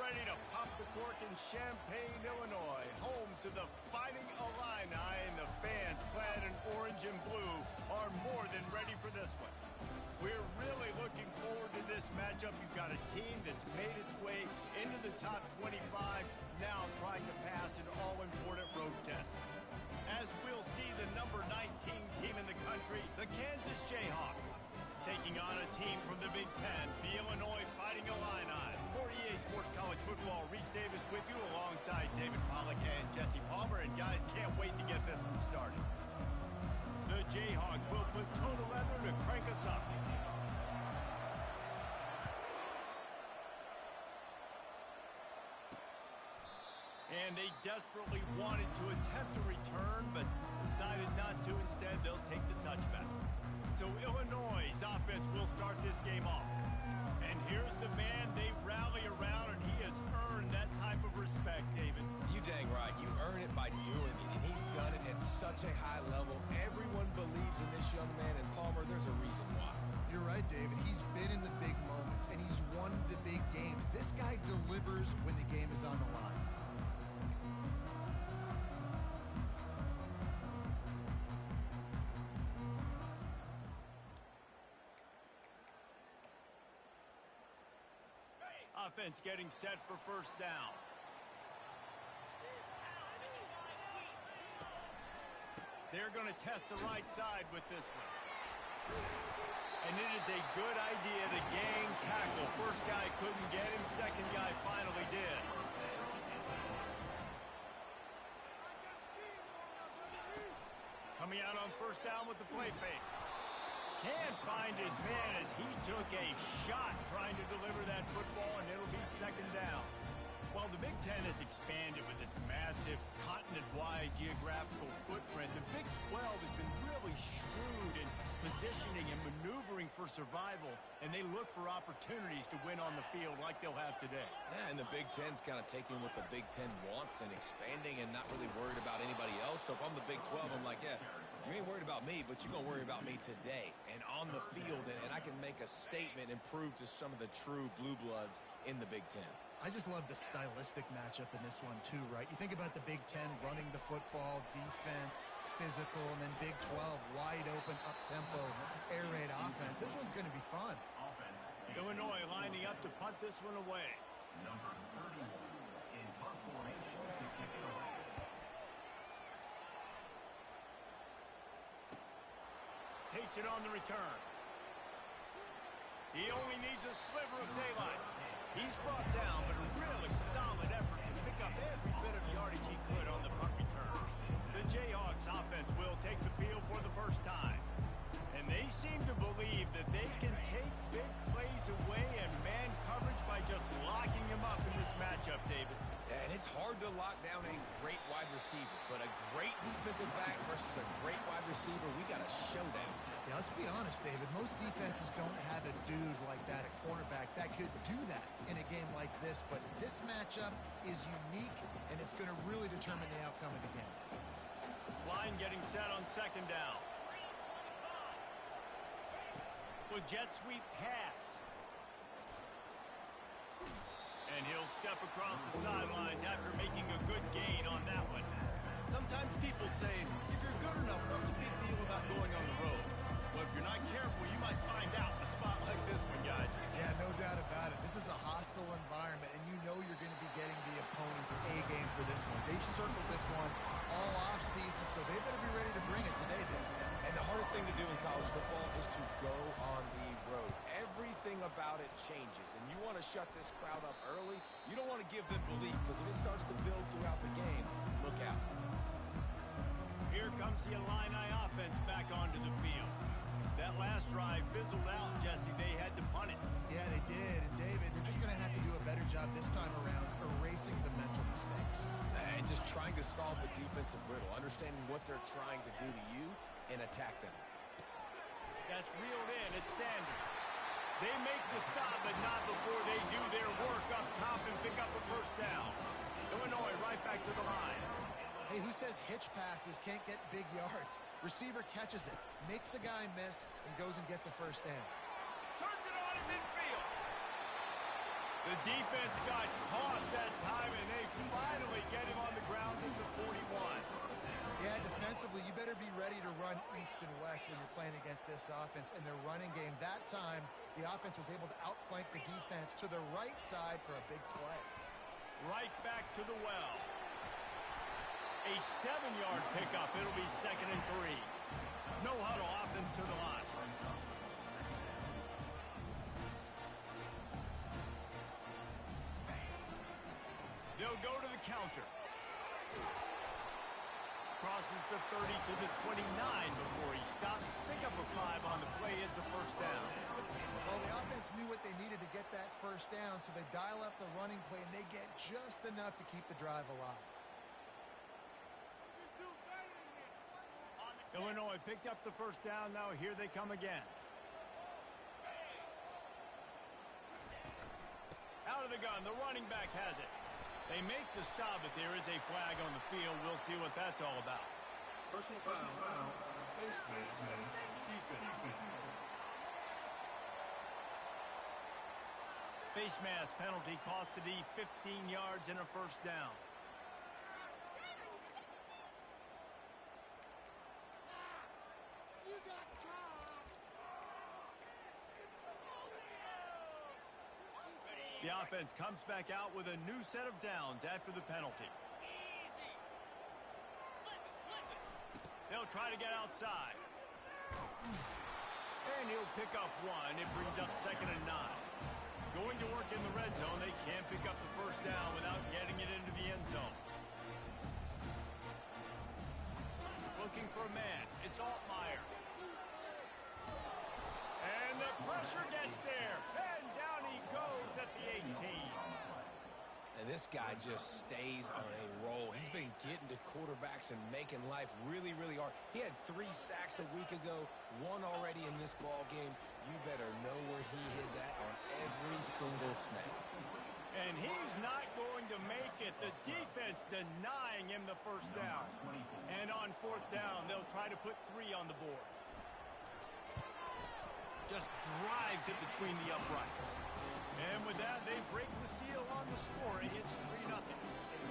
ready to pop the cork in Champaign, Illinois, home to the Fighting Illini, and the fans clad in orange and blue are more than ready for this one. We're really looking forward to this matchup. You've got a team that's made its way into the top 25, now trying to pass an all-important road test. As we'll see, the number 19 team in the country, the Kansas Jayhawks, taking on a team from the Big Ten, the Illinois Fighting Illini. For EA Sports College Football, Reese Davis with you alongside David Pollack and Jesse Palmer. And guys, can't wait to get this one started. The Jayhawks will put toe to leather to crank us up. And they desperately wanted to attempt a return, but decided not to. Instead, they'll take the touchback. So Illinois' offense will start this game off. And here's the man they rally around, and he has earned that type of respect, David. You dang right. You earn it by doing it, and he's done it at such a high level. Everyone believes in this young man, and Palmer, there's a reason why. You're right, David. He's been in the big moments, and he's won the big games. This guy delivers when the game is on the line. Offense getting set for first down. They're going to test the right side with this one. And it is a good idea to gang tackle. First guy couldn't get him, second guy finally did. Coming out on first down with the play fake. Can't find his man as he took a shot trying to deliver that football, and it'll be second down. While the Big Ten has expanded with this massive continent-wide geographical footprint, the Big 12 has been really shrewd in positioning and maneuvering for survival, and they look for opportunities to win on the field like they'll have today. Yeah, and the Big Ten's kind of taking what the Big Ten wants and expanding and not really worried about anybody else. So if I'm the Big 12, I'm like, yeah, you ain't worried about me, but you're going to worry about me today and on the field, and I can make a statement and prove to some of the true blue bloods in the Big Ten. I just love the stylistic matchup in this one too, right? You think about the Big Ten running the football, defense, physical, and then Big 12 wide open, up-tempo, air raid offense. This one's going to be fun. Illinois lining up to punt this one away. Number 31 in punt formation to kick it away. Takes it on the return. He only needs a sliver of daylight. He's brought down, but a really solid effort to pick up every bit of yardage he could on the punt return. The Jayhawks offense will take the field for the first time. And they seem to believe that they can take big plays away and man coverage by just locking him up in this matchup, David. Yeah, and it's hard to lock down a great wide receiver, but a great defensive back versus a great wide receiver, we got to show them. Yeah, let's be honest, David. Most defenses don't have a dude like that, a cornerback, that could do that in a game like this. But this matchup is unique, and it's going to really determine the outcome of the game. Line getting set on second down. With jet sweep pass. And he'll step across the sidelines after making a good gain on that one. Sometimes people say, if you're good enough, what's the big deal about going on the road? Well, if you're not careful, you might find out in a spot like this one, guys. Yeah, no doubt about it. This is a hostile environment, and you know you're going to be getting the opponent's A-game for this one. They've circled this one all off-season, so they better be ready to bring it today, David. And the hardest thing to do in college football is to go on the road. Everything about it changes, and you want to shut this crowd up early. You don't want to give them belief, because if it starts to build throughout the game, look out. Here comes the Illini offense back onto the field. That last drive fizzled out, Jesse. They had to punt it. Yeah, they did. And, David, they're just going to have to do a better job this time around erasing the mental mistakes. And just trying to solve the defensive riddle, understanding what they're trying to do to you and attack them. That's reeled in. It's Sanders. They make the stop, but not before they do their work up top and pick up a first down. Illinois right back to the line. Hey, who says hitch passes can't get big yards? Receiver catches it, makes a guy miss, and goes and gets a first down. Turns it on in midfield. The defense got caught that time, and they finally get him on the ground at the 41. Yeah, defensively, you better be ready to run east and west when you're playing against this offense. In their running game, that time, the offense was able to outflank the defense to the right side for a big play. Right back to the well. A 7-yard pickup. It'll be 2nd and 3. No huddle offense to the line. They'll go to the counter. Crosses the 30 to the 29 before he stopped. Pick up a 5 on the play. It's a first down. Well, the offense knew what they needed to get that first down, so they dial up the running play, and they get just enough to keep the drive alive. Illinois picked up the first down. Now here they come again. Out of the gun. The running back has it. They make the stop, but there is a flag on the field. We'll see what that's all about. Personal foul. Face mask. Defense. Face mask penalty cost the D 15 yards and a first down. The offense comes back out with a new set of downs after the penalty. They'll try to get outside. And he'll pick up 1. It brings up 2nd and 9. Going to work in the red zone. They can't pick up the first down without getting it into the end zone. Looking for a man. It's Altmaier. And the pressure gets there. And down he goes at the 18. And this guy just stays on a roll. He's been getting to quarterbacks and making life really, really hard. He had 3 sacks a week ago, 1 already in this ball game. You better know where he is at on every single snap. And he's not going to make it. The defense denying him the first down. And on 4th down, they'll try to put 3 on the board. Just drives it between the uprights. And with that, they break the seal on the scoring. It's 3-0.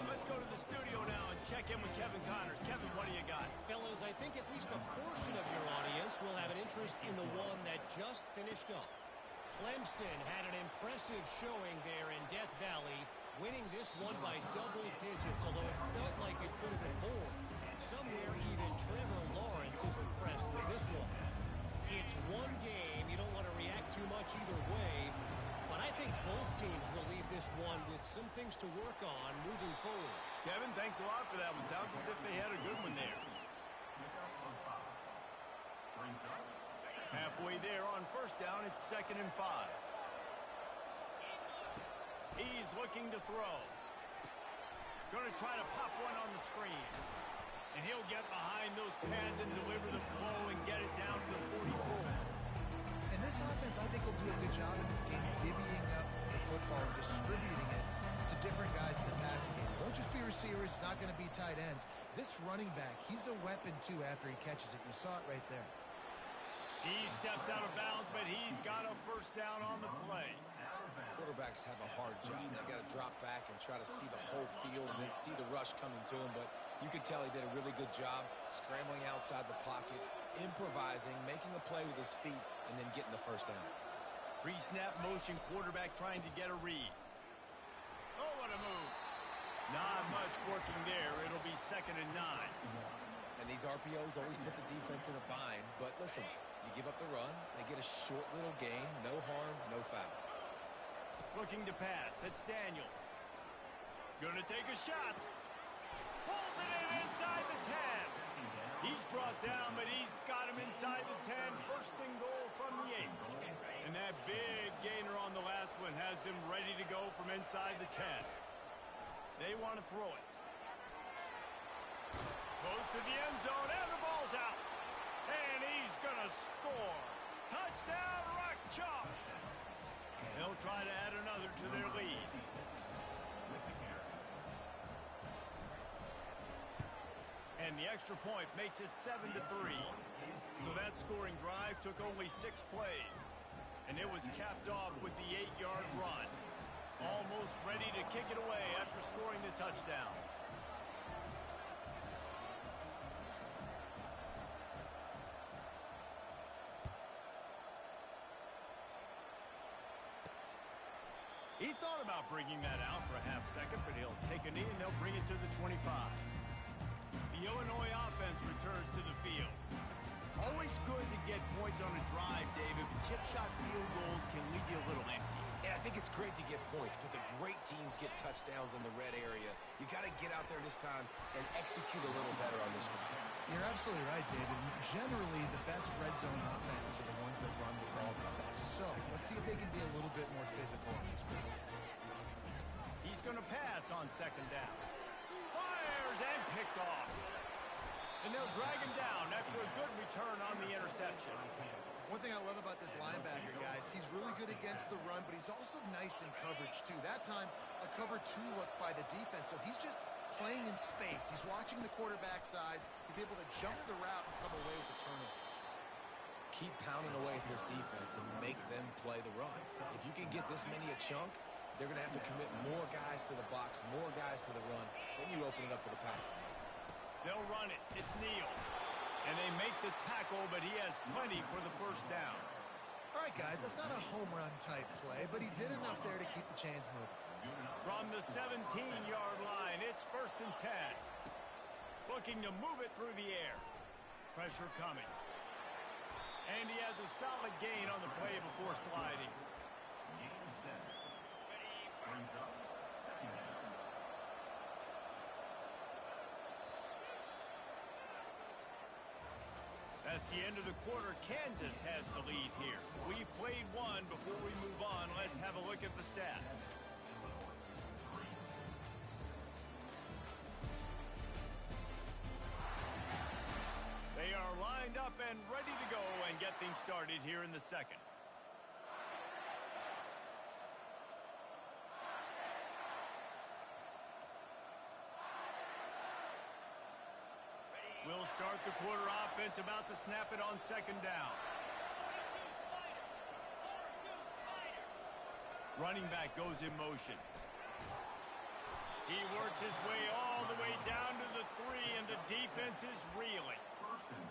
Let's go to the studio now and check in with Kevin Connors. Kevin, what do you got? Fellas, I think at least a portion of your audience will have an interest in the one that just finished up. Clemson had an impressive showing there in Death Valley, winning this one by double digits, although it felt like it could have been more. Somewhere even Trevor Lawrence is impressed with this one. It's one game. You don't want to react too much either way. But I think both teams will leave this one with some things to work on moving forward. Kevin, thanks a lot for that one. Sounds as if they had a good one there. Halfway there on first down, it's 2nd and 5. He's looking to throw. Going to try to pop one on the screen. And he'll get behind those pads and deliver the blow and get it down to the 44. And this offense, I think, will do a good job in this game divvying up the football and distributing it to different guys in the passing game. It won't just be receivers. It's not going to be tight ends. This running back, he's a weapon, too, after he catches it. You saw it right there. He steps out of bounds, but he's got a first down on the play. Quarterbacks have a hard job. They got to drop back and try to see the whole field and then see the rush coming to him. But you could tell he did a really good job scrambling outside the pocket, improvising, making a play with his feet, and then getting the first down. Pre-snap motion, quarterback trying to get a read. Oh, what a move. Not much working there. It'll be 2nd and 9. And these RPOs always put the defense in a bind. But listen, you give up the run, they get a short little gain, no harm, no foul. Looking to pass. It's Daniels. Gonna take a shot. Pulls it in inside the 10. He's brought down, but he's got him inside the 10. First and goal from the 8. And that big gainer on the last one has him ready to go from inside the 10. They want to throw it. Goes to the end zone, and the ball's out. And he's gonna score. Touchdown, Rock Chalk. They'll try to add another to their lead. And the extra point makes it 7-3. So that scoring drive took only 6 plays. And it was capped off with the 8-yard run. Almost ready to kick it away after scoring the touchdown. He thought about bringing that out for a half second, but he'll take a knee and they'll bring it to the 25. The Illinois offense returns to the field. Always good to get points on a drive, David, but chip shot field goals can leave you a little empty. And I think it's great to get points, but the great teams get touchdowns in the red area. You got to get out there this time and execute a little better on this drive. You're absolutely right, David. Generally, the best red zone offenses are the ones that run the ball the best. So let's see if they can be a little bit more physical on this group. He's going to pass on second down. Fires and picked off. And they'll drag him down after a good return on the interception. One thing I love about this linebacker, guys, he's really good against the run, but he's also nice in coverage, too. That time, a cover 2 look by the defense, so he's just playing in space. He's watching the quarterback's eyes. He's able to jump the route and come away with the turnover. Keep pounding away at this defense and make them play the run. If you can get this many a chunk, they're going to have to commit more guys to the box, more guys to the run. Then you open it up for the passing game. They'll run it. It's Neal. And they make the tackle, but he has plenty for the first down. All right, guys, that's not a home run type play, but he did enough there to keep the chains moving. From the 17-yard line, it's 1st and 10. Looking to move it through the air. Pressure coming. And he has a solid gain on the play before sliding. Game set. Brings up second down. That's the end of the quarter. Kansas has the lead here. We've played one. Before we move on, let's have a look at the stats. They are lined up and ready to go and get things started here in the second. We'll start the quarter offense, about to snap it on second down. Running back goes in motion. He works his way all the way down to the 3, and the defense is reeling.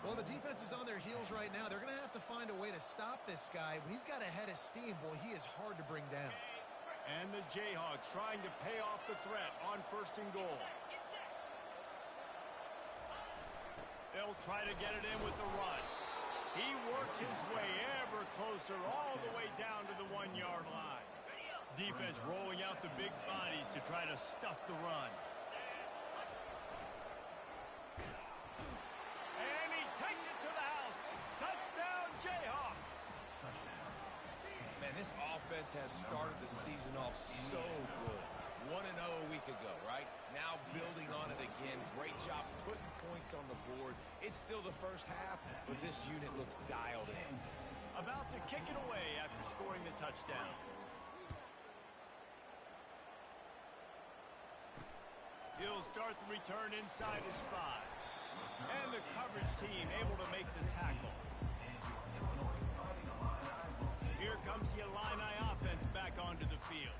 Well, the defense is on their heels right now. They're going to have to find a way to stop this guy. When he's got a head of steam, boy, he is hard to bring down. And the Jayhawks trying to pay off the threat on 1st and goal. They'll try to get it in with the run. He works his way ever closer all the way down to the 1-yard line. Defense rolling out the big bodies to try to stuff the run. And he takes it to the house. Touchdown, Jayhawks. Man, this offense has started the season off so good. 1-0 a week ago, right? Now building on it again. Great job putting points on the board. It's still the first half, but this unit looks dialed in. About to kick it away after scoring the touchdown. He'll start the return inside his 5. And the coverage team able to make the tackle. Here comes the Illini offense back onto the field.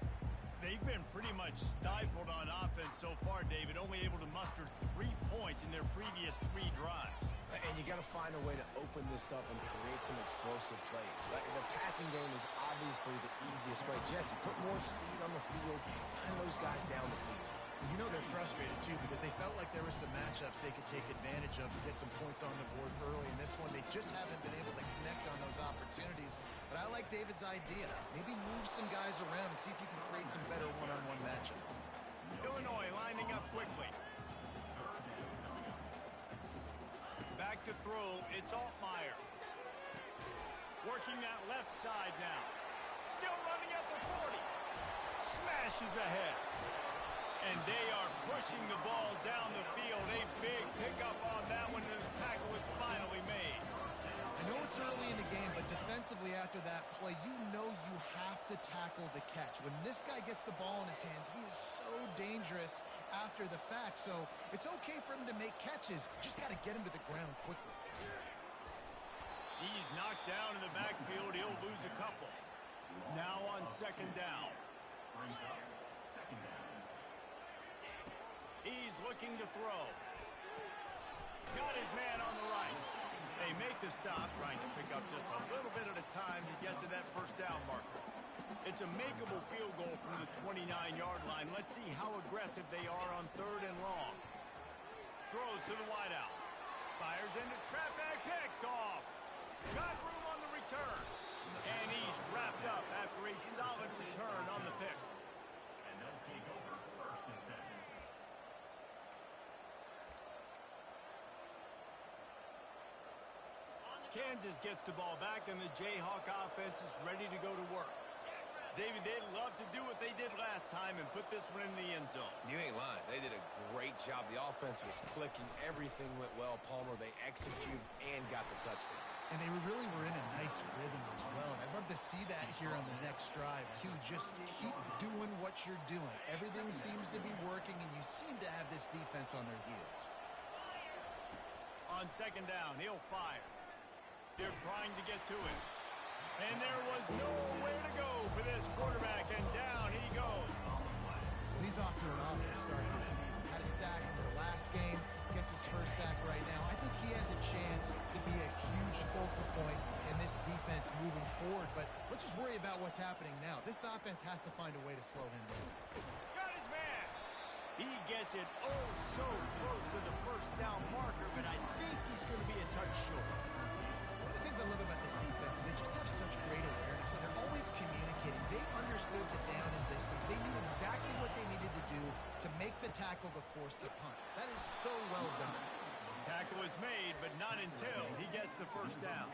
They've been pretty much stifled on offense so far, David, only able to muster 3 points in their previous 3 drives. And you got to find a way to open this up and create some explosive plays. The passing game is obviously the easiest way. Jesse, put more speed on the field. Find those guys down the field. You know they're frustrated, too, because they felt like there were some matchups they could take advantage of to get some points on the board early. In this one, they just haven't been able to connect on those opportunities. But I like David's idea. Maybe move some guys around and see if you can create some better one-on-one matchups. Illinois lining up quickly. Back to throw. It's Altmaier. Working that left side now. Still running at the 40. Smashes ahead. And they are pushing the ball down the field. A big pickup on that one, and the tackle is finally made. I know it's early in the game, but defensively after that play, you know you have to tackle the catch. When this guy gets the ball in his hands, he is so dangerous after the fact. So it's okay for him to make catches. You just got to get him to the ground quickly. He's knocked down in the backfield. He'll lose a couple. Now on second down. brings up second down. He's looking to throw. Got his man on the right. They make the stop, trying to pick up just a little bit at a time to get to that first down marker. It's a makeable field goal from the 29-yard line. Let's see how aggressive they are on 3rd and long. Throws to the wideout. Fires into traffic, picked off. Got room on the return. And he's wrapped up after a solid return on the pick. And they'll take over 1st and 10. Kansas gets the ball back, and the Jayhawk offense is ready to go to work. David, they'd love to do what they did last time and put this one in the end zone. You ain't lying. They did a great job. The offense was clicking. Everything went well. Palmer, they executed and got the touchdown. And they really were in a nice rhythm as well. And I'd love to see that here on the next drive, too. Just keep doing what you're doing. Everything seems to be working, and you seem to have this defense on their heels. On 2nd down, he'll fire. They're trying to get to it. And there was nowhere to go for this quarterback, and down he goes. He's off to an awesome start this season. Had a sack in the last game, gets his first sack right now. I think he has a chance to be a huge focal point in this defense moving forward. But let's just worry about what's happening now. This offense has to find a way to slow him down. Got his man. He gets it oh so close to the first down marker, but I think he's going to be a touch short. One of the things I love about this defense is they just have such great awareness, and they're always communicating. They understood the down and distance. They knew exactly what they needed to do to make the tackle to force the punt. That is so well done. Tackle is made, but not until he gets the first down.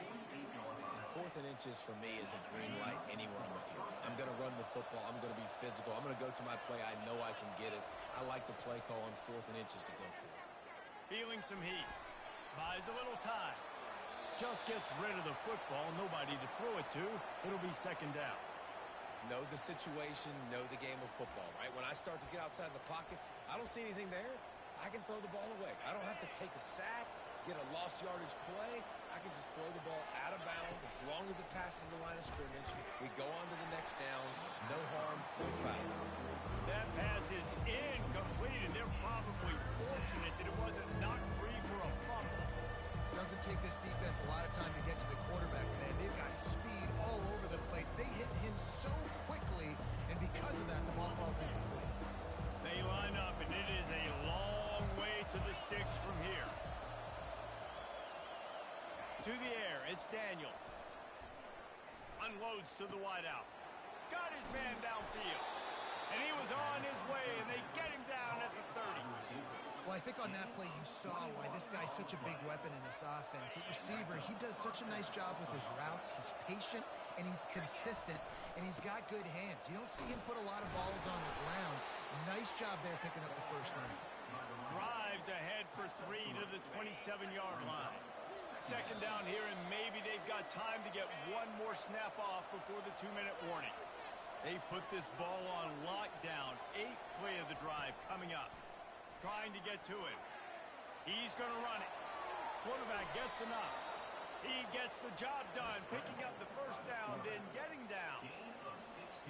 4th and inches for me is a green light anywhere on the field. I'm going to run the football. I'm going to be physical. I'm going to go to my play. I know I can get it. I like the play call on 4th and inches to go for it. Feeling some heat. Buys a little time. Just gets rid of the football. Nobody to throw it to. It'll be 2nd down. Know the situation, know the game of football, right? When I start to get outside the pocket, I don't see anything there. I can throw the ball away. I don't have to take a sack, get a lost yardage play. I can just throw the ball out of bounds as long as it passes the line of scrimmage. We go on to the next down. No harm, no foul. That pass is incomplete, and they're probably fortunate that it wasn't knocked free for a fumble. Doesn't take this defense a lot of time to get to the quarterback, man. They've got speed all over the place. They hit him so quickly, and because of that, the ball falls incomplete. They line up, and it is a long way to the sticks from here. To the air, it's Daniels. Unloads to the wideout. Got his man downfield. And he was on his way, and they get him down at the 30. Well, I think on that play you saw why this guy's such a big weapon in this offense. At receiver, he does such a nice job with his routes. He's patient, and he's consistent, and he's got good hands. You don't see him put a lot of balls on the ground. Nice job there picking up the first down. Drives ahead for 3 to the 27-yard line. 2nd down here, and maybe they've got time to get one more snap off before the 2-minute warning. They've put this ball on lockdown. 8th play of the drive coming up. Trying to get to it. He's going to run it. Quarterback gets enough. He gets the job done, picking up the first down, then getting down.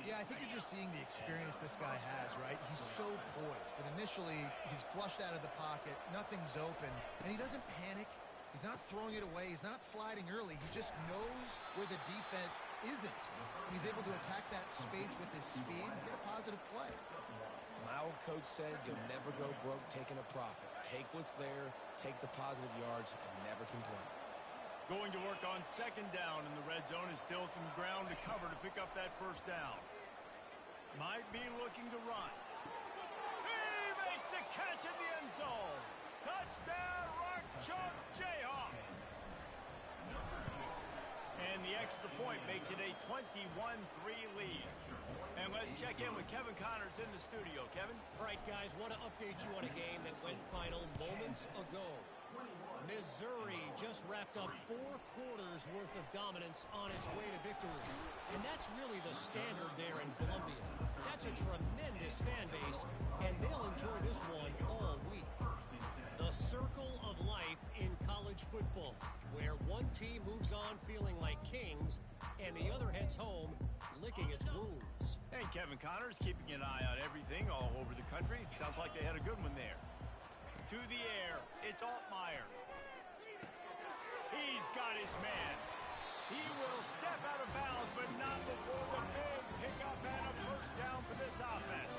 Yeah, I think you're just seeing the experience this guy has, right? He's so poised that initially he's flushed out of the pocket, nothing's open, and he doesn't panic. He's not throwing it away. He's not sliding early. He just knows where the defense isn't. And he's able to attack that space with his speed and get a positive play. My old coach said you'll never go broke taking a profit. Take what's there, take the positive yards, and never complain. Going to work on 2nd down in the red zone is still some ground to cover to pick up that first down. Might be looking to run. He makes the catch in the end zone. Touchdown, Rock Chalk Jayhawks. And the extra point makes it a 21-3 lead. And let's check in with Kevin Connors in the studio. Kevin? All right, guys, want to update you on a game that went final moments ago. Missouri just wrapped up 4 quarters worth of dominance on its way to victory. And that's really the standard there in Columbia. That's a tremendous fan base, and they'll enjoy this one all week. The circle of life in college football, where one team moves on feeling like kings and the other heads home licking its wounds. And Kevin Connors keeping an eye on everything all over the country. Sounds like they had a good one there. To the air, it's Altmaier. He's got his man. He will step out of bounds, but not before the big pickup and a first down for this offense.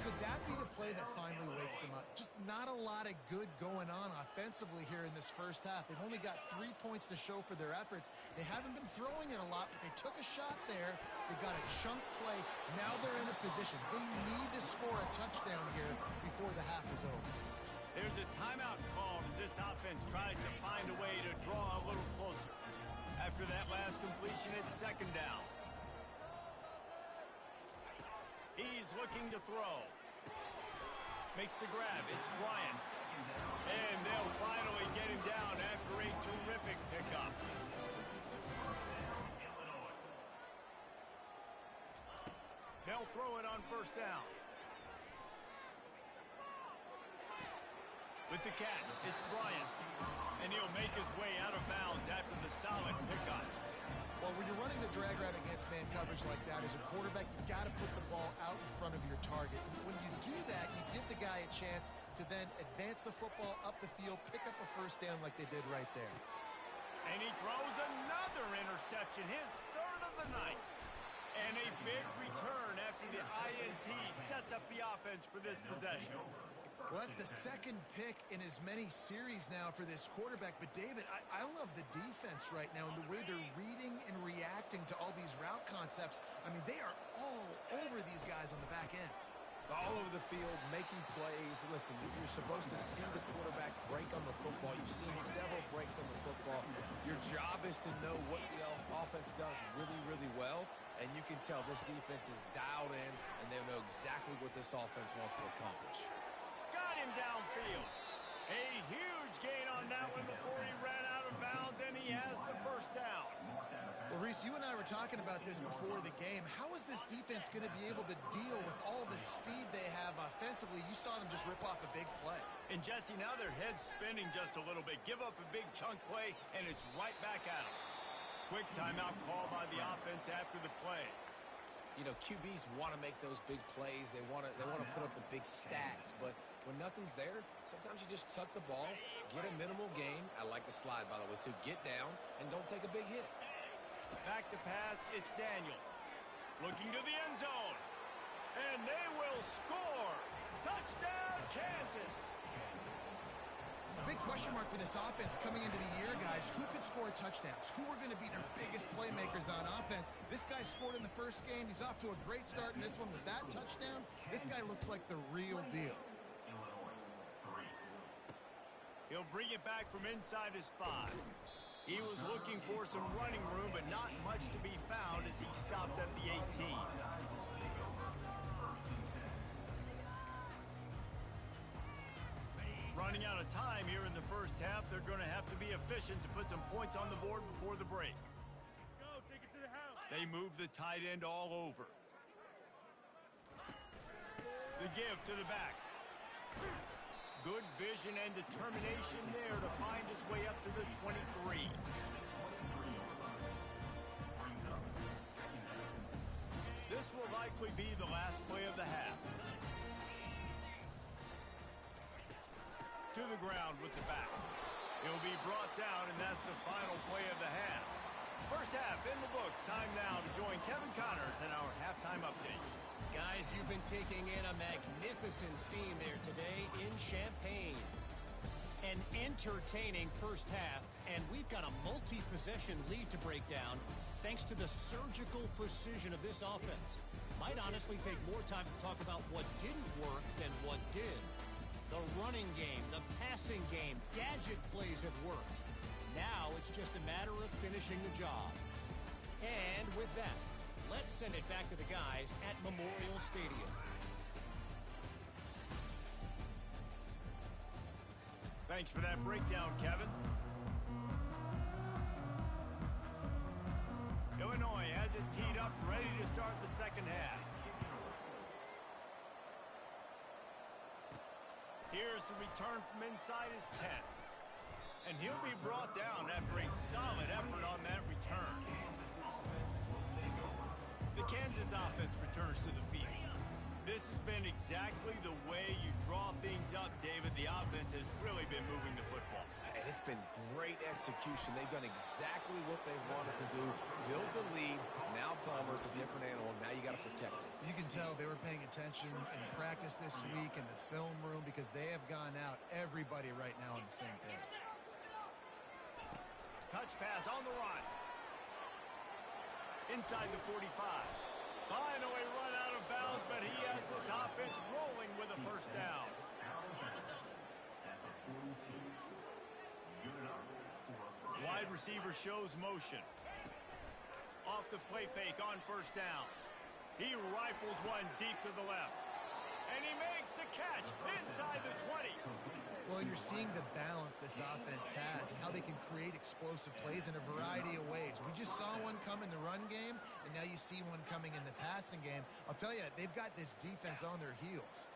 Could that be the play that finally wakes them up? Just not a lot of good going on offensively here in this first half. They've only got 3 points to show for their efforts. They haven't been throwing it a lot, but they took a shot there. They got a chunk play. Now they're in a position. They need to score a touchdown here before the half is over. There's a timeout called as this offense tries to find a way to draw a little closer. After that last completion, it's second down. He's looking to throw. Makes the grab. It's Bryant. And they'll finally get him down after a terrific pickup. They'll throw it on first down. With the catch, it's Bryant. And he'll make his way out of bounds after the solid pickup. Well, when you're running the drag route against man coverage like that, as a quarterback, you've got to put the ball out in front of your target. When you do that, you give the guy a chance to then advance the football up the field, pick up a first down like they did right there. And he throws another interception, his third of the night. And a big return after the INT sets up the offense for this possession. Well, that's the second pick in as many series now for this quarterback. But, David, I love the defense right now and the way they're reading and reacting to all these route concepts. I mean, they are all over these guys on the back end. All over the field, making plays. Listen, you're supposed to see the quarterback break on the football. You've seen several breaks on the football. Your job is to know what the offense does really, really well. And you can tell this defense is dialed in, and they know exactly what this offense wants to accomplish. Got him downfield. A huge gain on that one before he ran out of bounds, and he has the first down. Well, Reese, you and I were talking about this before the game. How is this defense going to be able to deal with all the speed they have offensively? You saw them just rip off a big play. And, Jesse, now their head's spinning just a little bit. Give up a big chunk play, and it's right back at them. Quick timeout call by the offense after the play. You know, QBs want to make those big plays. They want to put up the big stats. But when nothing's there, sometimes you just tuck the ball, get a minimal gain. I like the slide, by the way, too. Get down and don't take a big hit. Back to pass, it's Daniels. Looking to the end zone. And they will score. Touchdown, Kansas. A big question mark for this offense coming into the year, guys. Who could score touchdowns? Who are going to be their biggest playmakers on offense? This guy scored in the first game. He's off to a great start in this one with that touchdown. This guy looks like the real deal. He'll bring it back from inside his 5. He was looking for some running room, but not much to be found as he stopped at the 18. Running out of time here in the first half, they're going to have to be efficient to put some points on the board before the break. Go, take it to the house. They move the tight end all over. The give to the back. Good vision and determination there to find his way up to the 23. This will likely be the last play of the half. To the ground with the back. He'll be brought down, and that's the final play of the half. First half in the books. Time now to join Kevin Connors in our halftime update. Guys, you've been taking in a magnificent scene there today in Champaign. An entertaining first half, and we've got a multi-possession lead to break down thanks to the surgical precision of this offense. Might honestly take more time to talk about what didn't work than what did. The running game, the passing game, gadget plays have worked. Now it's just a matter of finishing the job. And with that, let's send it back to the guys at Memorial Stadium. Thanks for that breakdown, Kevin. Illinois has it teed up, ready to start the second half. Here's the return from inside his 10. And he'll be brought down after a solid effort on that return. his offense returns to the field. This has been exactly the way you draw things up, David. The offense has really been moving the football. And it's been great execution. They've done exactly what they've wanted to do. Build the lead. Now Palmer's a different animal. Now you got to protect it. You can tell they were paying attention in practice this week in the film room because they have gone out, everybody right now on the same page. Touch pass on the run. Inside the 45. Finally run out of bounds, but he has this offense rolling with a first down. Wide receiver shows motion. Off the play fake on first down. He rifles one deep to the left. And he makes the catch inside the 20. Well, and you're seeing the balance this offense has and how they can create explosive plays in a variety of ways. We just saw one come in the run game, and now you see one coming in the passing game. I'll tell you, they've got this defense on their heels.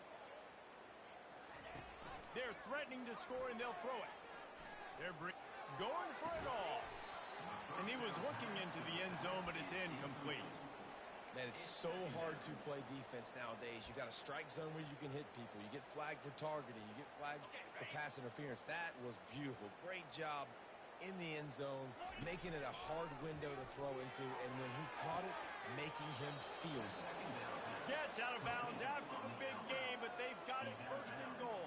They're threatening to score, and they'll throw it. They're going for it all. And he was looking into the end zone, but it's incomplete. Man, it's so hard to play defense nowadays. You got a strike zone where you can hit people. You get flagged for targeting. You get flagged for pass interference. That was beautiful. Great job in the end zone, making it a hard window to throw into. And when he caught it, making him feel it. Gets out of bounds after the big game, but they've got it first and goal.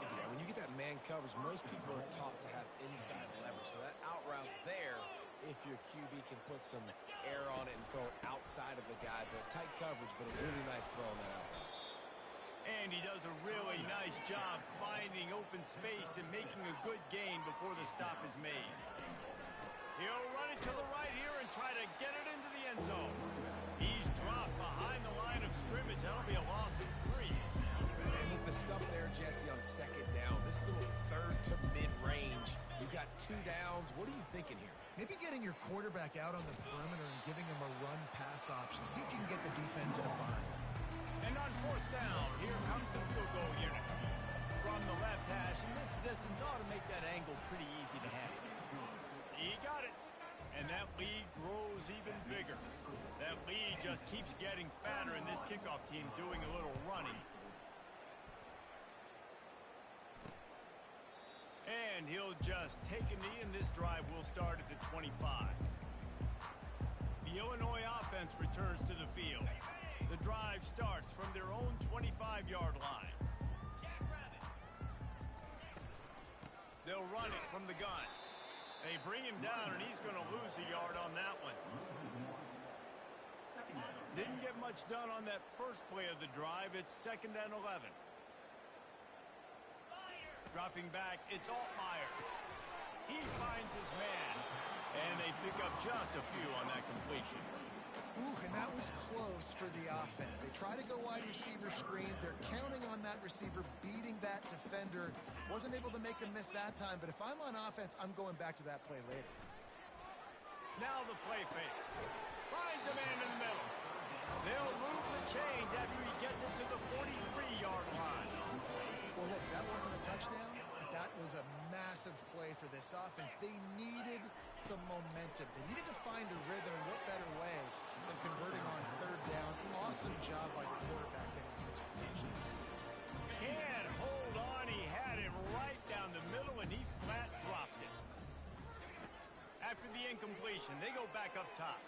Yeah, when you get that man coverage, most people are taught to have inside leverage. So that out route's there if your QB can put some air on it and throw it outside of the guy. But tight coverage, but a really nice throw on that out route. And he does a really nice job finding open space and making a good gain before the stop is made. He'll run it to the right here and try to get it into the end zone. He's dropped behind the line of scrimmage. That'll be a loss of 3. And with the stuff there, Jesse, on second down, this little third to mid-range, you got 2 downs. What are you thinking here? Maybe getting your quarterback out on the perimeter and giving him a run-pass option. See if you can get the defense in a bind. And on fourth down, here comes the field goal unit. From the left hash, and this distance ought to make that angle pretty easy to handle. He got it. And that lead grows even bigger. That lead just keeps getting fatter, and this kickoff team doing a little running. And he'll just take a knee, and this drive will start at the 25. The Illinois offense returns to the field. The drive starts from their own 25-yard line. They'll run it from the gun. They bring him down, and he's going to lose a yard on that one. Didn't get much done on that first play of the drive. It's 2nd and 11. Dropping back, it's Altmaier. He finds his man, and they pick up just a few on that completion. Ooh, and that was close for the offense. They try to go wide receiver screen. They're counting on that receiver beating that defender. Wasn't able to make a miss that time, but if I'm on offense, I'm going back to that play later. Now the play fake. Finds a man in the middle. They'll move the chains after he gets it to the 43-yard line. Well, look, that wasn't a touchdown, but that was a massive play for this offense. They needed some momentum. They needed to find a rhythm. What better way than converting on 3rd down? Awesome job by the quarterback getting the expectation. Can't hold on. He had him right down the middle, and he flat dropped it. After the incompletion, they go back up top.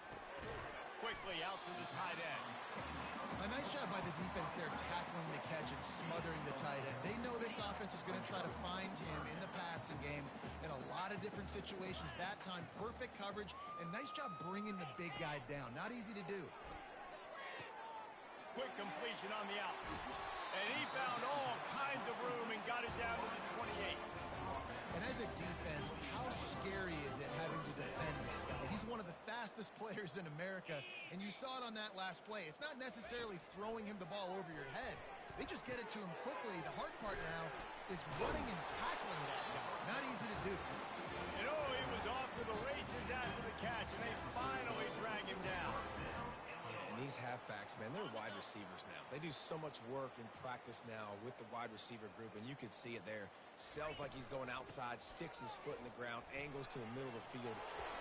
Quickly out to the tight end. A nice job by the defense there tackling the catch and smothering the tight end. They know this offense is going to try to find him in the passing game in a lot of different situations. That time, perfect coverage, and nice job bringing the big guy down. Not easy to do. Quick completion on the out. And he found all kinds of room and got it down to the 28. And as a defense, how scary is it having to defend this guy? He's one of the fastest players in America, and you saw it on that last play. It's not necessarily throwing him the ball over your head. They just get it to him quickly. The hard part now is running and tackling that guy. Not easy to do. And he was off to the races after the catch, and they finally drag him down. Yeah, and these halfbacks, man, they're wide receivers now. They do so much work in practice now with the wide receiver group, and you can see it there. Sells like he's going outside, sticks his foot in the ground, angles to the middle of the field.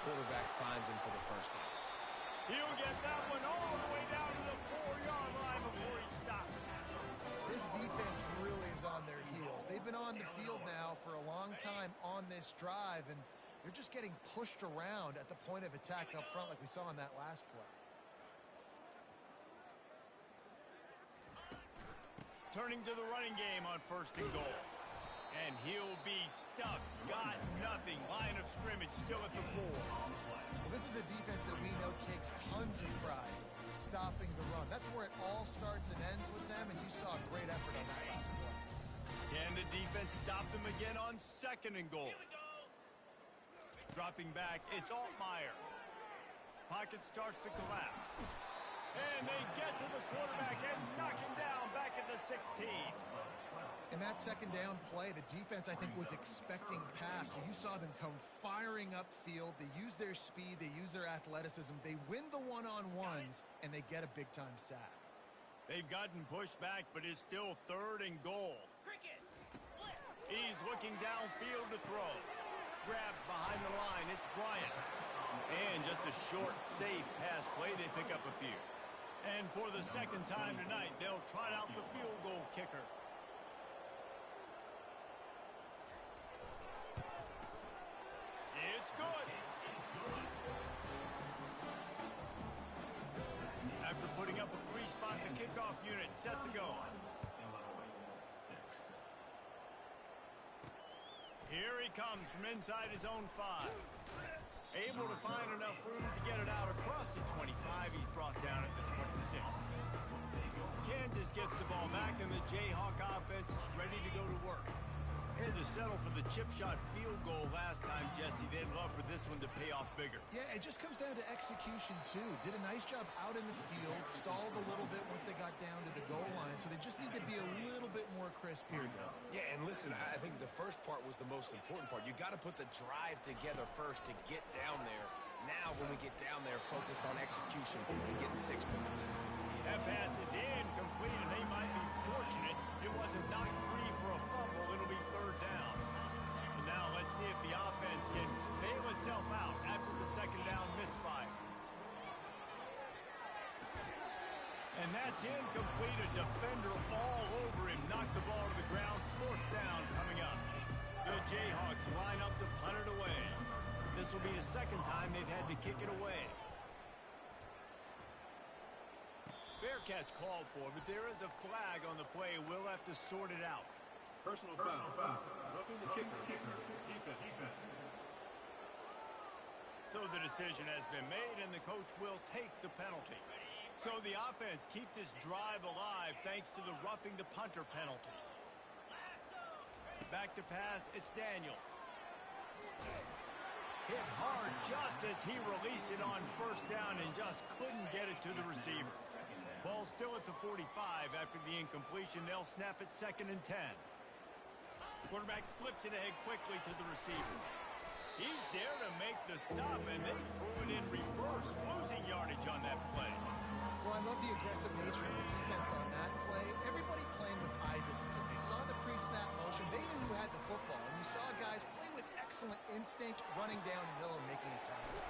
Quarterback finds him for the first down. He'll get that one all the way down to the 4-yard line before he stops. This defense really is on their heels. They've been on the field now for a long time on this drive, and they're just getting pushed around at the point of attack up front like we saw in that last play. Turning to the running game on 1st and goal. And he'll be stuck. Got nothing. Line of scrimmage still at the 4. Well, this is a defense that we know takes tons of pride stopping the run. That's where it all starts and ends with them, and you saw a great effort on that last play. Can the defense stop them again on 2nd and goal? Dropping back, it's Altmaier. Pocket starts to collapse. And they get to the quarterback and knock him down back at the 16. In that 2nd down play, the defense, I think, was expecting pass. So you saw them come firing upfield. They use their speed. They use their athleticism. They win the one-on-ones, and they get a big-time sack. They've gotten pushed back, but it's still 3rd and goal. He's looking downfield to throw. Grabbed behind the line. It's Bryant. And just a short, safe pass play. They pick up a few. And for the 2nd time tonight, they'll trot out the field goal kicker. It's good. After putting up a 3-spot, the kickoff unit set to go. Here he comes from inside his own 5. Able to find enough room to get it out across the 25. He's brought down at the 26. Kansas gets the ball back, and the Jayhawk offense is ready to go to work. Had to settle for the chip shot field goal last time, Jesse. They'd love for this one to pay off bigger. Yeah, it just comes down to execution, too. Did a nice job out in the field, stalled a little bit once they got down to the goal line, so they just need to be a little bit more crisp here. Yeah, and listen, I think the first part was the most important part. You got to put the drive together first to get down there. Now, when we get down there, focus on execution and getting 6 points. That pass is incomplete, and they might be fortunate it wasn't knocked free for a fumble. It'll be 3rd down. And now let's see if the offense can bail itself out after the 2nd down misfire. And that's incomplete. A defender all over him. Knocked the ball to the ground. 4th down coming up. The Jayhawks line up to punt it away. This will be the 2nd time they've had to kick it away. Fair catch called for, but there is a flag on the play. We'll have to sort it out. Personal foul. Roughing the kicker. Defense. So the decision has been made, and the coach will take the penalty. So the offense keeps this drive alive thanks to the roughing the punter penalty. Back to pass, it's Daniels. Hit hard just as he released it on 1st down and just couldn't get it to the receiver. Ball still at the 45 after the incompletion. They'll snap it 2nd and 10. Quarterback flips it ahead quickly to the receiver. He's there to make the stop, and they threw it in reverse, losing yardage on that play. Well, I love the aggressive nature of the defense on that play. Everybody playing with eye discipline. They saw the pre-snap motion. They knew who had the football, and you saw guys play with excellent instinct, running downhill and making a tackle.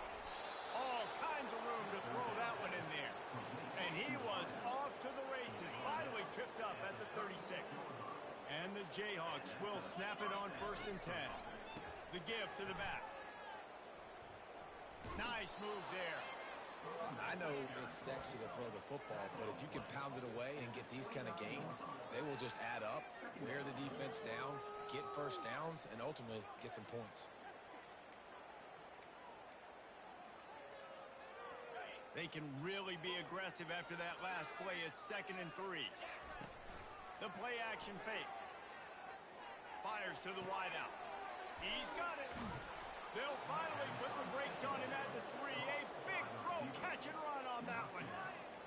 All kinds of room to throw that one in there. And he was off to the races, finally tripped up at the 36. And the Jayhawks will snap it on 1st and 10. The give to the back. Nice move there. I know it's sexy to throw the football, but if you can pound it away and get these kind of gains, they will just add up, wear the defense down, get 1st downs, and ultimately get some points. They can really be aggressive after that last play. It's 2nd and 3. The play action fake. Fires to the wideout. He's got it. They'll finally put the brakes on him at the 3. A big throw, catch and run on that one.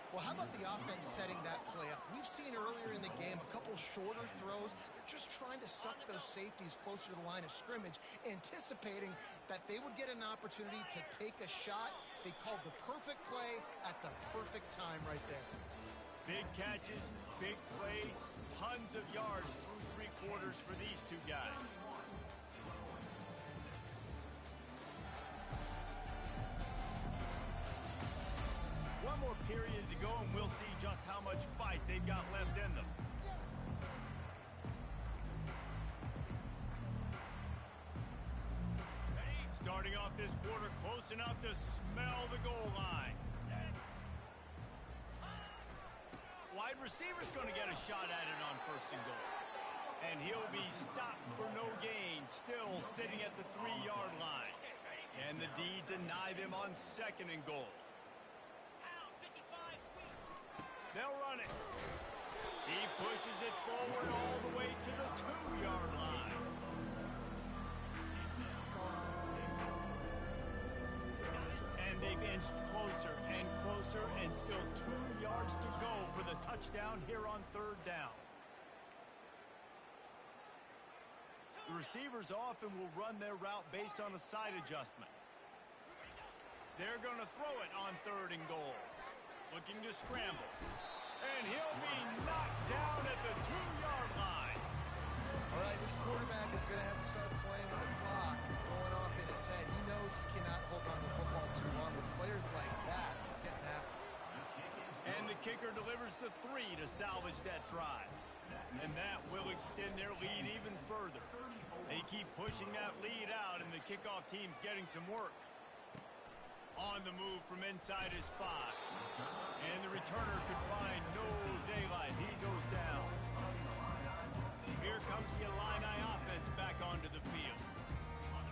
Well, how about the offense setting that play up? We've seen earlier in the game a couple shorter throws. They're just trying to suck those safeties closer to the line of scrimmage, anticipating that they would get an opportunity to take a shot. They called the perfect play at the perfect time right there. Big catches, big plays, tons of yards through 3 quarters for these two guys. more period to go, and we'll see just how much fight they've got left in them. Starting off this quarter close enough to smell the goal line. Wide receiver's going to get a shot at it on 1st and goal. And he'll be stopped for no gain, still sitting at the 3-yard line. And the D deny them on 2nd and goal. They'll run it. He pushes it forward all the way to the 2-yard line. And they've inched closer and closer, and still 2 yards to go for the touchdown here on 3rd down. The receivers often will run their route based on a side adjustment. They're going to throw it on 3rd and goal. Looking to scramble. And he'll be knocked down at the 2-yard line. All right, this quarterback is going to have to start playing with the clock going off in his head. He knows he cannot hold on to the football too long, but players like that are getting after him. And the kicker delivers the 3 to salvage that drive. And that will extend their lead even further. They keep pushing that lead out, and the kickoff team's getting some work. On the move from inside his 5. And the returner could find no daylight. He goes down. Here comes the Illini offense back onto the field.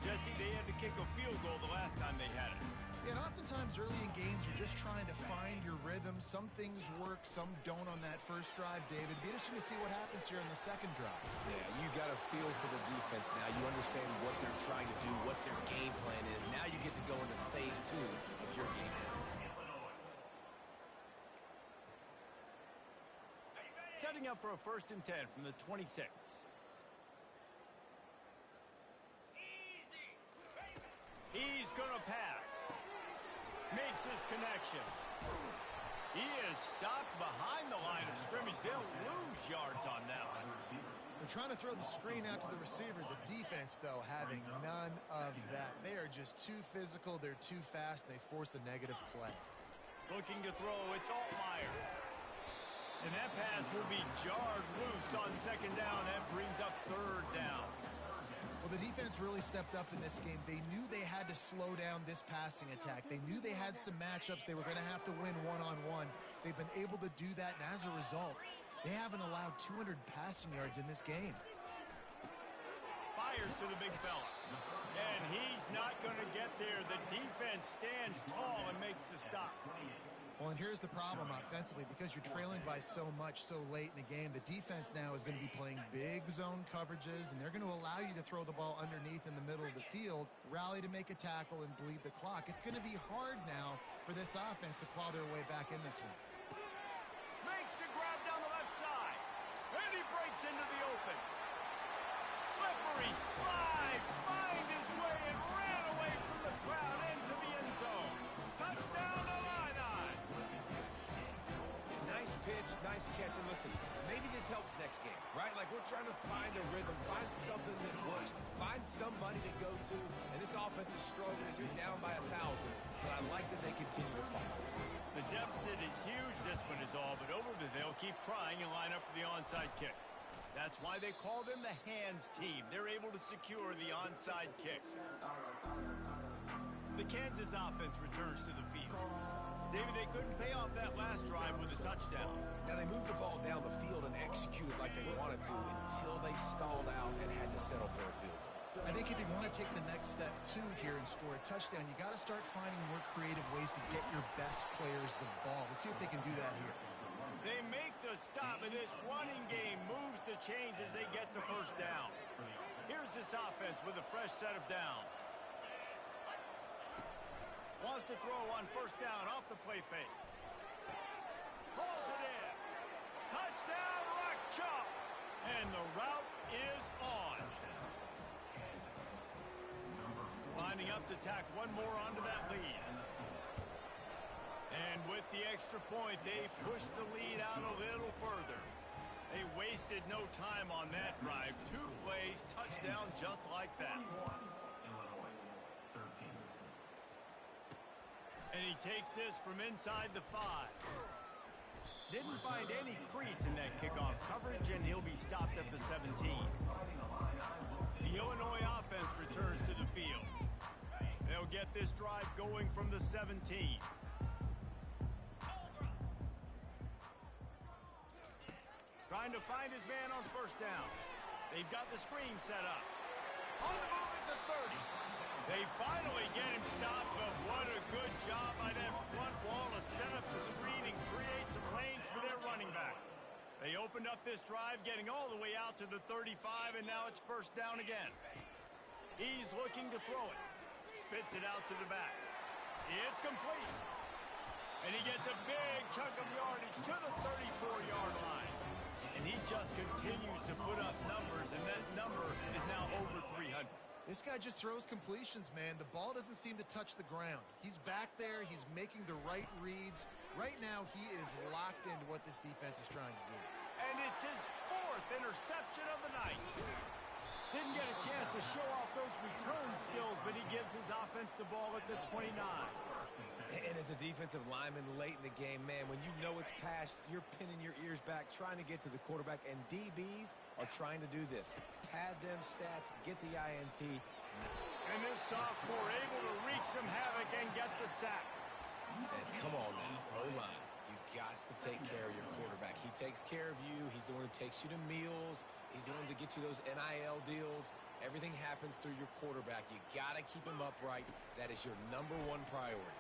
Jesse, they had to kick a field goal the last time they had it. Yeah, and oftentimes early in games, you're just trying to find your rhythm. Some things work, some don't on that first drive, David. It'd be interesting to see what happens here in the 2nd drive. Yeah, you got a feel for the defense now. You understand what they're trying to do, what their game plan is. Now you get to go into phase 2 of your game plan. Setting up for a 1st and 10 from the 26. He's going to pass. Makes his connection. He is stopped behind the line of scrimmage. They'll lose yards on that one. They're trying to throw the screen out to the receiver. The defense, though, having none of that. They are just too physical. They're too fast. They force a negative play. Looking to throw. It's Altmaier. And that pass will be jarred loose on 2nd down. That brings up 3rd down. Well, the defense really stepped up in this game. They knew they had to slow down this passing attack. They knew they had some matchups they were going to have to win one-on-one. They've been able to do that, and as a result, they haven't allowed 200 passing yards in this game. Fires to the big fella. And he's not going to get there. The defense stands tall and makes the stop. Well, and here's the problem offensively. Because you're trailing by so much so late in the game, the defense now is going to be playing big zone coverages, and they're going to allow you to throw the ball underneath in the middle of the field, rally to make a tackle, and bleed the clock. It's going to be hard now for this offense to claw their way back in this one. Makes the grab down the left side. And he breaks into the open. Slippery slide. Find his way and ran away from the crowd into the end zone. Touchdown, Illini. Nice pitch, nice catch. And listen, maybe this helps next game, right? Like, we're trying to find a rhythm, find something that works, find somebody to go to. And this offense is struggling. You're down by 1,000, but I like that they continue to fight. The deficit is huge, this one is all, but over they'll keep trying and line up for the onside kick. That's why they call them the hands team. They're able to secure the onside kick. The Kansas offense returns to the field. David, they couldn't pay off that last drive with a touchdown. Now, they moved the ball down the field and executed like they wanted to until they stalled out and had to settle for a field goal. I think if you want to take the next step, too, here and score a touchdown, you got to start finding more creative ways to get your best players the ball. Let's see if they can do that here. They make the stop, and this running game moves the chains as they get the 1st down. Here's this offense with a fresh set of downs. Wants to throw on 1st down off the play fake. Pulls it in. Touchdown, Rock Chop. And the route is on. Lining up to tack one more onto that lead. And with the extra point, they push the lead out a little further. They wasted no time on that drive. 2 plays, touchdown just like that. And he takes this from inside the 5. Didn't find any crease in that kickoff coverage, and he'll be stopped at the 17. The Illinois offense returns to the field. They'll get this drive going from the 17. Trying to find his man on first down. They've got the screen set up. On the move at the 30. They finally get him stopped, but what a good job by that front wall to set up the screen and create some lanes for their running back. They opened up this drive, getting all the way out to the 35, and now it's first down again. He's looking to throw it. Spits it out to the back. It's complete. And he gets a big chunk of yardage to the 34-yard line. And he just continues to put up numbers, and that number is now over 300. This guy just throws completions, man. The ball doesn't seem to touch the ground. He's back there. He's making the right reads. Right now, he is locked into what this defense is trying to do. And it's his 4th interception of the night. Didn't get a chance to show off those return skills, but he gives his offense the ball at the 29. And as a defensive lineman late in the game, man, when you know it's passed, you're pinning your ears back, trying to get to the quarterback, and DBs are trying to do this. Pad them stats, get the INT. And this sophomore able to wreak some havoc and get the sack. And come on now, O-line. You got to take care of your quarterback. He takes care of you. He's the one who takes you to meals. He's the one that gets you those NIL deals. Everything happens through your quarterback. You got to keep him upright. That is your #1 priority.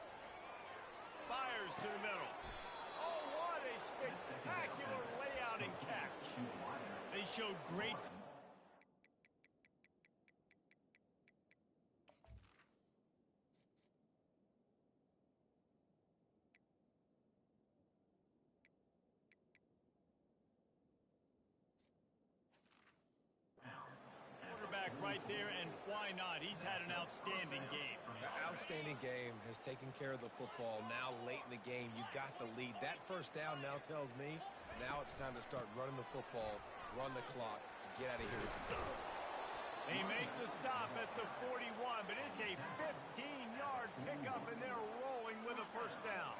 Fires to the middle. Oh, what a spectacular layout and catch. They showed great... quarterback right there, and why not? He's had an outstanding game. Outstanding game, has taken care of the football. Now late in the game, you got the lead. That first down now tells me now it's time to start running the football, run the clock, get out of here with the dog. They make the stop at the 41, but it's a 15-yard pickup, and they're rolling with a first down.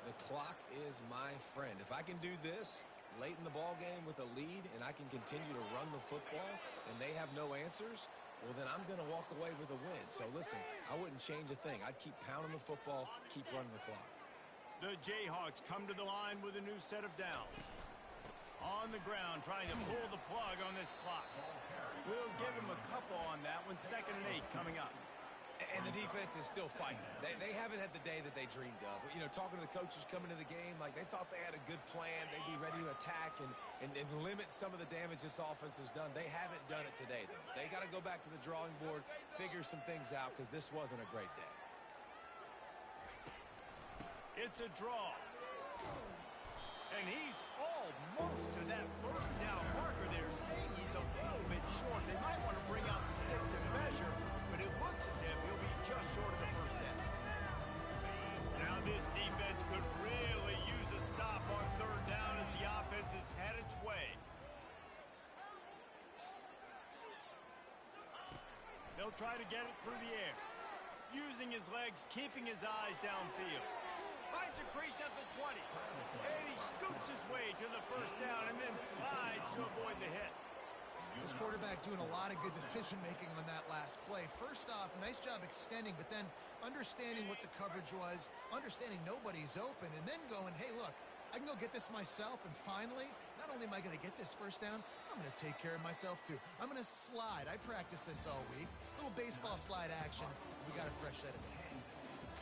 The clock is my friend. If I can do this late in the ball game with a lead and I can continue to run the football and they have no answers, well, then I'm going to walk away with a win. So, listen, I wouldn't change a thing. I'd keep pounding the football, keep running the clock. The Jayhawks come to the line with a new set of downs. On the ground, trying to pull the plug on this clock. We'll give him a couple on that one. 2nd and 8 coming up. And the defense is still fighting. They haven't had the day that they dreamed of. You know, talking to the coaches coming to the game, like they thought they had a good plan. They'd be ready to attack and limit some of the damage this offense has done. They haven't done it today, though. They got to go back to the drawing board, figure some things out, because this wasn't a great day. It's a draw. And he's almost to that first down marker there, saying he's a little bit short. They might want to bring out the sticks and measure, but it looks as if he'll be just short of the first down. Now this defense could really use a stop on 3rd down as the offense has had its way. They'll try to get it through the air. Using his legs, keeping his eyes downfield. Finds a crease at the 20. And he scoots his way to the first down and then slides to avoid the hit. This quarterback doing a lot of good decision-making on that last play. First off, nice job extending, but then understanding what the coverage was, understanding nobody's open, and then going, hey, look, I can go get this myself, and finally, not only am I going to get this first down, I'm going to take care of myself, too. I'm going to slide. I practiced this all week. Little baseball slide action. We got a fresh set of hands.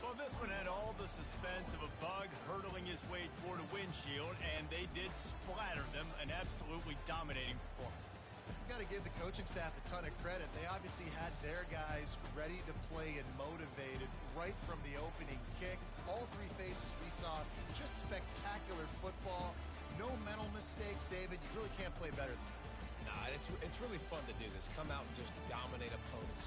Well, this one had all the suspense of a bug hurtling his way toward a windshield, and they did splatter them, an absolutely dominating performance. You've got to give the coaching staff a ton of credit. They obviously had their guys ready to play and motivated right from the opening kick. All 3 phases we saw, just spectacular football. No mental mistakes, David. You really can't play better than that. Nah, it's really fun to do this. Come out and just dominate opponents,